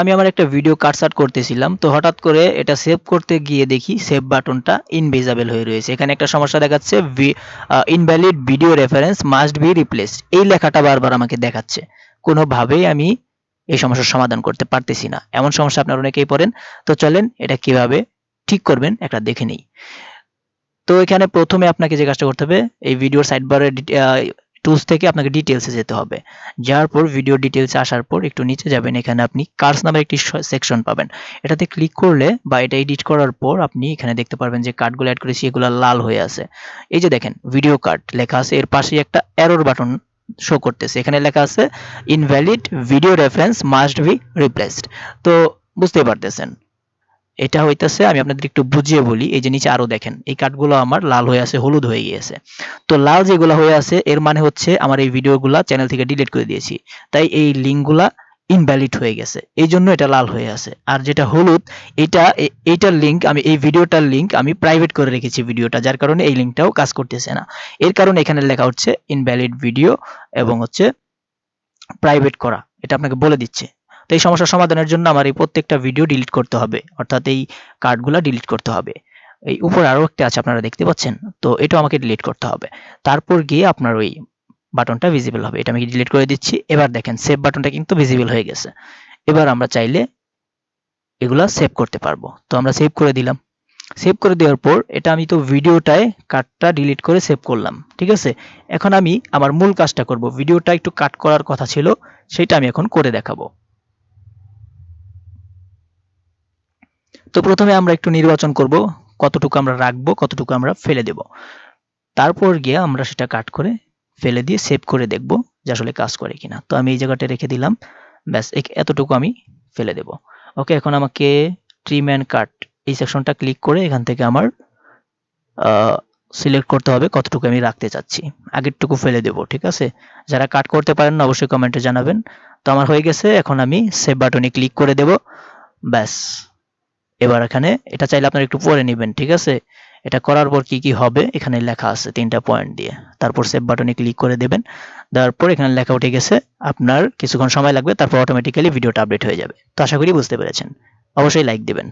আমি আমার একটা ভিডিও কাটসাট করতেছিলাম, তো হঠাৎ করে এটা সেভ করতে গিয়ে দেখি সেভ বাটনটা ইনভিজিবল হয়ে রয়েছে। এখানে একটা সমস্যা দেখাচ্ছে, invalid video reference must be replaced, এই লেখাটা বারবার আমাকে দেখাচ্ছে। কোনোভাবেই আমি এই সমস্যার সমাধান করতে পারতেছি না। এমন সমস্যা আপনারা অনেকেই পড়েন। তো চলেন এটা কিভাবে ঠিক করবেন একটা দেখে নেই। তো এখানে প্রথমে আপনাকে যে কাজটা করতে হবে, এই ভিডিওর সাইড বারে টুলস থেকে আপনাকে ডিটেলসে যেতে হবে। যাওয়ার পর ভিডিও ডিটেলসে আসার পর একটু নিচে যাবেন, এখানে আপনি কার্স নামের একটি সেকশন পাবেন। এটাতে ক্লিক করলে বা এটা এডিট করার পর আপনি এখানে দেখতে পারবেন যে কার্ডগুলো অ্যাড করেছি এগুলো লাল হয়ে আছে। এই যে দেখেন ভিডিও কার্ড লেখা আছে, এর পাশেই একটা এরর বাটন শো করতেছে, এখানে লেখা আছে invalid video reference must be replaced. তো বুঝতেই পারতেছেন এটা হইতেছে, আমি আপনাদের একটু বুঝিয়ে বলি। এই যে নিচে আরো দেখেন এই কার্ডগুলো আমার লাল হয়ে আছে, হলুদ হয়ে গিয়েছে। তো লাল যেগুলো হয়ে আছে এর মানে হচ্ছে আমার এই ভিডিওগুলা চ্যানেল থেকে ডিলিট করে দিয়েছি, তাই এই লিঙ্কগুলা ইনভ্যালিড হয়ে গেছে, এই জন্য এটা লাল হয়ে আছে। আর যেটা হলুদ, এইটার লিঙ্ক আমি, এই ভিডিওটার লিঙ্ক আমি প্রাইভেট করে রেখেছি ভিডিওটা, যার কারণে এই লিঙ্কটাও কাজ করতেছে না। এর কারণে এখানে লেখা হচ্ছে ইনভ্যালিড ভিডিও এবং হচ্ছে প্রাইভেট করা, এটা আপনাকে বলে দিচ্ছে। তো এই সমস্যার সমাধানের জন্য আমার এই প্রত্যেকটা ভিডিও ডিলিট করতে হবে, অর্থাৎ এই কার্ডগুলা ডিলিট করতে হবে। এই উপরে আরো একটা আছে আপনারা দেখতে পাচ্ছেন, তো এটাও আমাকে ডিলিট করতে হবে। তারপর গিয়ে আপনার ওই বাটনটা ভিজিবল হবে, এটা আমি ডিলিট করে দিচ্ছি। এবার দেখেন সেভ বাটনটা কিন্তু ভিজিবল হয়ে গেছে। এবার আমরা চাইলে এগুলা সেভ করতে পারবো। তো আমরা সেভ করে দিলাম। সেভ করে দেওয়ার পর এটা আমি তো ভিডিওটায় কাটটা ডিলিট করে সেভ করলাম, ঠিক আছে। এখন আমি আমার মূল কাজটা করব, ভিডিওটা একটু কাট করার কথা ছিল, সেটা আমি এখন করে দেখাবো। তো প্রথমে আমরা একটু নির্বাচন করব কতটুকু আমরা রাখবো, কতটুকু আমরা ফেলে দেব। তারপর গিয়ে আমরা সেটা কাট করে ফেলে দিয়ে সেভ করে দেখব যে আসলে কাজ করে কিনা। তো আমি এই জায়গাটা রেখে দিলাম, ব্যাস এতটুকু আমি ফেলে দেব। ওকে, এখন আমাকে ট্রিম অ্যান্ড কাট এই সেকশনটা ক্লিক করে এখান থেকে আমার সিলেক্ট করতে হবে কতটুকু আমি রাখতে চাচ্ছি, আগেরটুকু ফেলে দেব, ঠিক আছে। যারা কাট করতে পারেন না অবশ্যই কমেন্টে জানাবেন। তো আমার হয়ে গেছে, এখন আমি সেভ বাটনে ক্লিক করে দেব, ব্যাস। এবার এখানে এটা চাইলে আপনারা একটু পড়ে নেবেন, ঠিক আছে। এটা করার পর কি কি হবে এখানে লেখা আছে 3টা পয়েন্ট দিয়ে, তারপর সেভ বাটনে ক্লিক করে দেবেন। দেওয়ার পর এখানে লেখা উঠে গেছে, আপনার কিছুক্ষণ সময় লাগবে, তারপর অটোমেটিক্যালি ভিডিওটা আপডেট হয়ে যাবে। তো আশা করি বুঝতে পেরেছেন, অবশ্যই লাইক দিবেন।